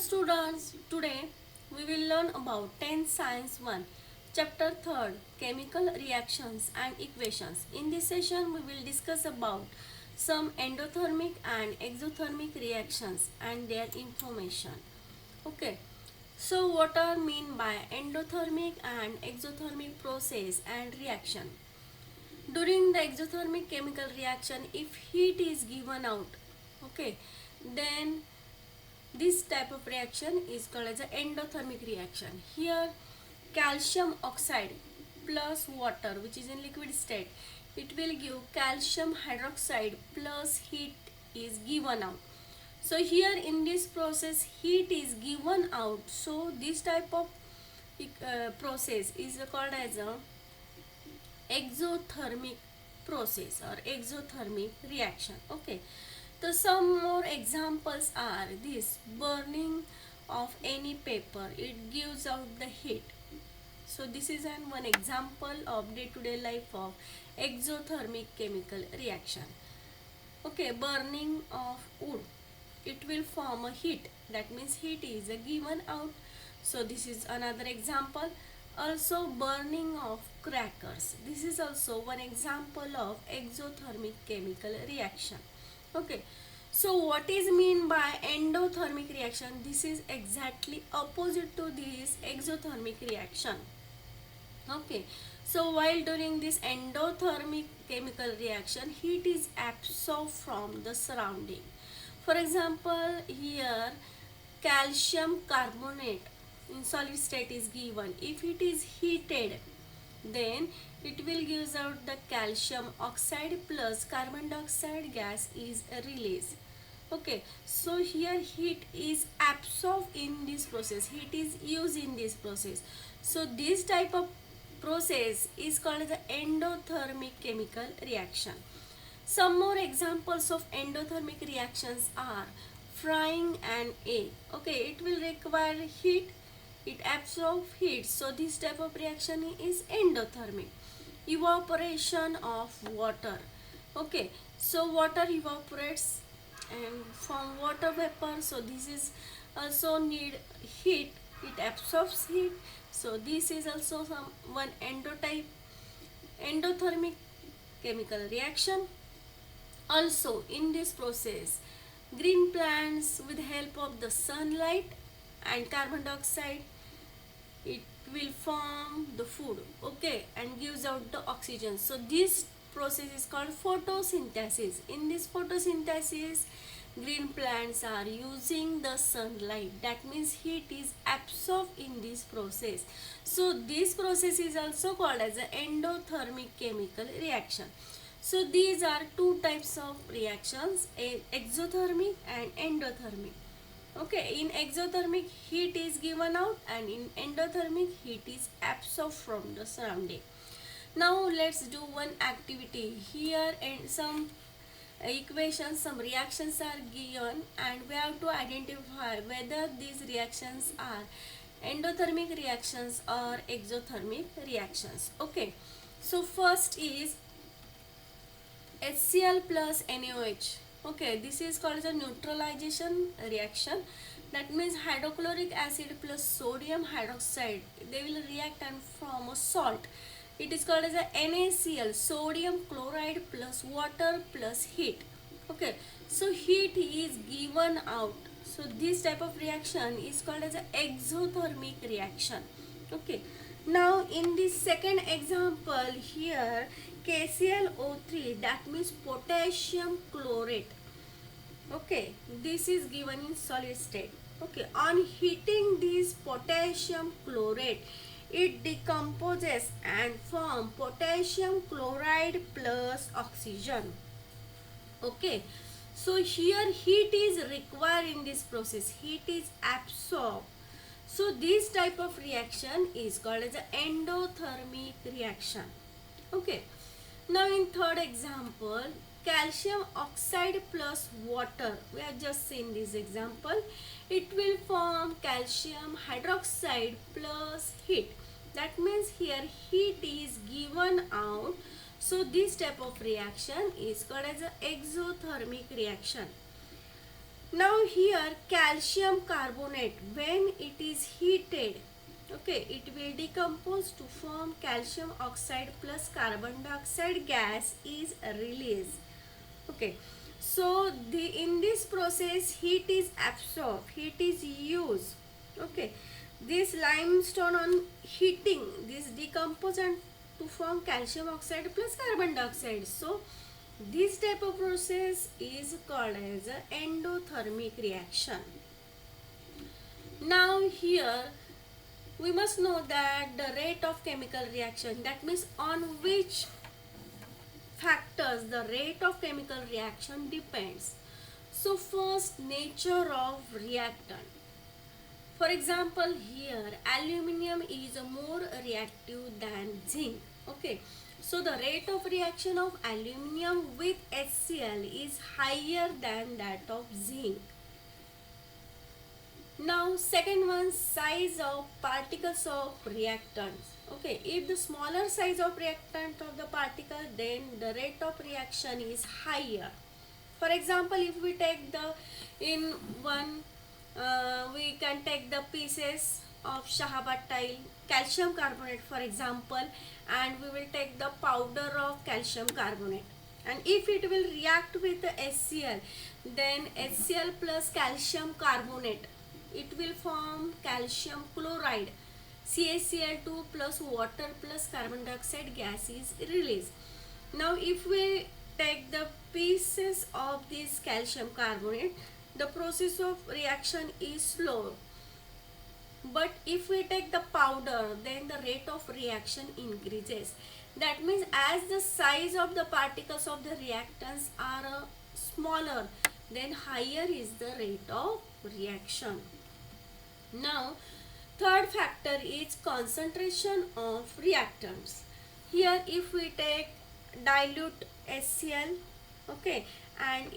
students, today we will learn about 10th Science 1, Chapter 3rd, Chemical Reactions and Equations. In this session, we will discuss about some endothermic and exothermic reactions and their information. Okay, so what are mean by endothermic and exothermic process and reaction? During the exothermic chemical reaction, if heat is given out, okay, then this type of reaction is called as an endothermic reaction. Here calcium oxide plus water, which is in liquid state, it will give calcium hydroxide plus heat is given out. So here in this process heat is given out, so this type of process is called as a exothermic process or exothermic reaction. Okay, so some more examples are this: burning of any paper, it gives out the heat. So this is one example of day-to-day life of exothermic chemical reaction. Okay, burning of wood, it will form a heat, that means heat is given out. So this is another example. Also burning of crackers, this is also one example of exothermic chemical reaction. Okay, so what is mean by endothermic reaction? This is exactly opposite to this exothermic reaction. Okay, so while during this endothermic chemical reaction, heat is absorbed from the surrounding. For example, here calcium carbonate in solid state is given. If it is heated, then it will give out the calcium oxide plus carbon dioxide gas is released. Okay, so here heat is absorbed in this process, heat is used in this process. So this type of process is called the endothermic chemical reaction. Some more examples of endothermic reactions are frying an egg. Okay, it will require heat, it absorbs heat, so this type of reaction is endothermic. Evaporation of water. Okay, so water evaporates and from water vapor, so this is also need heat, it absorbs heat, so this is also one endothermic chemical reaction. Also in this process, green plants with the help of the sunlight and carbon dioxide, it will form the food, okay, and gives out the oxygen. So this process is called photosynthesis. In this photosynthesis, green plants are using the sunlight, that means heat is absorbed in this process. So this process is also called as an endothermic chemical reaction. So these are two types of reactions, exothermic and endothermic. Okay, in exothermic heat is given out and in endothermic heat is absorbed from the surrounding. Now let's do one activity here, and some equations, some reactions are given and we have to identify whether these reactions are endothermic reactions or exothermic reactions. Okay, so first is HCl plus NaOH. Okay, this is called as a neutralization reaction. That means hydrochloric acid plus sodium hydroxide, they will react and form a salt. It is called as a NaCl, sodium chloride plus water plus heat. Okay, so heat is given out. So this type of reaction is called as an exothermic reaction. Okay, now in this second example here, KClO3, that means potassium chlorate. Okay, this is given in solid state. Okay, on heating this potassium chlorate, it decomposes and form potassium chloride plus oxygen. Okay, so here heat is required in this process, heat is absorbed. So this type of reaction is called as an endothermic reaction. Okay, now in third example, calcium oxide plus water, we have just seen this example, it will form calcium hydroxide plus heat. That means here heat is given out, so this type of reaction is called as an exothermic reaction. Now here calcium carbonate, when it is heated, okay, it will decompose to form calcium oxide plus carbon dioxide gas is released. Okay, so in this process heat is absorbed, heat is used. Okay, this limestone on heating this decompose and to form calcium oxide plus carbon dioxide. So this type of process is called as an endothermic reaction. Now here we must know that the rate of chemical reaction, that means on which factors the rate of chemical reaction depends. So first, nature of reactant. For example, here aluminium is more reactive than zinc. Okay, so the rate of reaction of aluminium with HCl is higher than that of zinc. Now second one, size of particles of reactants. Okay, if the smaller size of reactant of the particle, then the rate of reaction is higher. For example, if we take the in one we can take the pieces of shahabad tile, calcium carbonate for example, and we will take the powder of calcium carbonate, and if it will react with the HCl, then HCl plus calcium carbonate, it will form calcium chloride, CaCl2 plus water plus carbon dioxide gas is released. Now if we take the pieces of this calcium carbonate, the process of reaction is slow, but if we take the powder, then the rate of reaction increases. That means as the size of the particles of the reactants are smaller, then higher is the rate of reaction. Now third factor is concentration of reactants. Here if we take dilute HCl, okay, and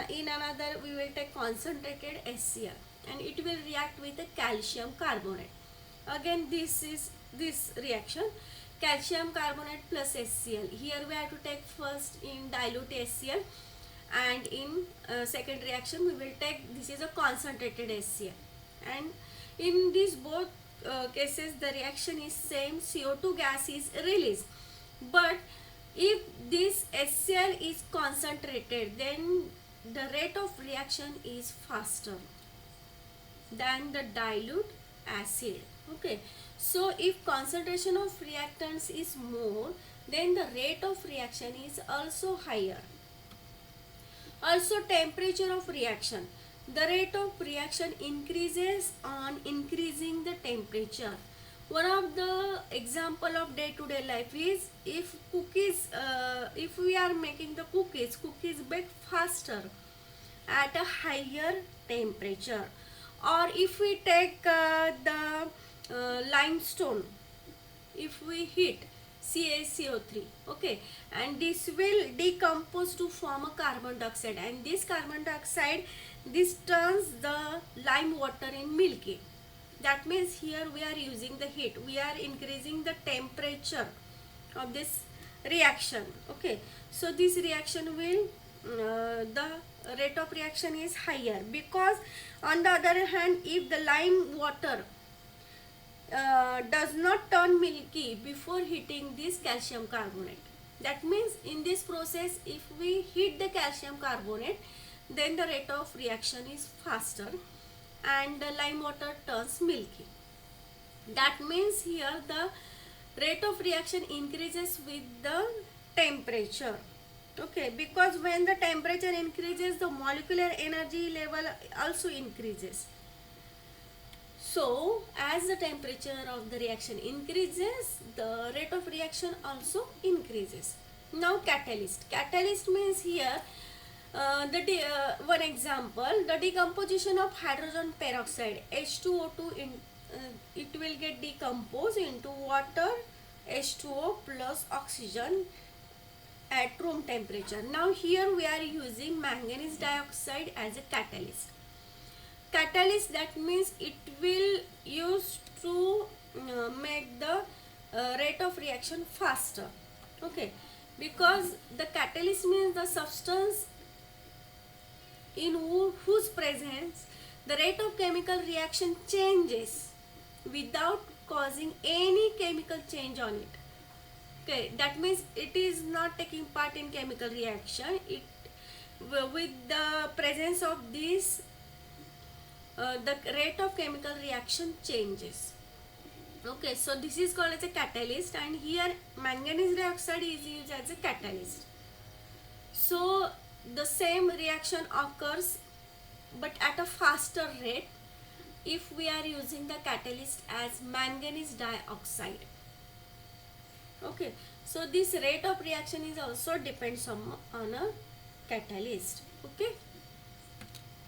in another we will take concentrated HCl, and it will react with the calcium carbonate. Again this is this reaction, calcium carbonate plus HCl. Here we have to take first in dilute HCl, and in second reaction we will take, this is a concentrated HCl, and in these both cases the reaction is same, CO2 gas is released. But if this HCl is concentrated, then the rate of reaction is faster than the dilute acid. Okay, so if concentration of reactants is more, then the rate of reaction is also higher. Also temperature of reaction, the rate of reaction increases on increasing the temperature. One of the example of day-to-day life is if cookies, if we are making the cookies bake faster at a higher temperature, or if we take the limestone, if we heat CaCO3, okay, and this will decompose to form a carbon dioxide, and this carbon dioxide, this turns the lime water in milky. That means here we are using the heat, we are increasing the temperature of this reaction. Okay, so this reaction will the rate of reaction is higher, because on the other hand, if the lime water does not turn milky before heating this calcium carbonate, that means in this process if we heat the calcium carbonate, then the rate of reaction is faster and the lime water turns milky. That means here the rate of reaction increases with the temperature. Okay, because when the temperature increases, the molecular energy level also increases. So as the temperature of the reaction increases, the rate of reaction also increases. Now catalyst. Catalyst means here one example, the decomposition of hydrogen peroxide H2O2 in it will get decomposed into water H2O plus oxygen at room temperature. Now here we are using manganese dioxide as a catalyst. Catalyst, that means it will use to make the rate of reaction faster. Okay, because the catalyst means the substance in whose presence the rate of chemical reaction changes without causing any chemical change on it. Okay, that means it is not taking part in chemical reaction. It with the presence of this, the rate of chemical reaction changes. Okay, so this is called as a catalyst, and here manganese dioxide is used as a catalyst. So the same reaction occurs but at a faster rate if we are using the catalyst as manganese dioxide. Okay, so this rate of reaction is also depends on a catalyst. Okay.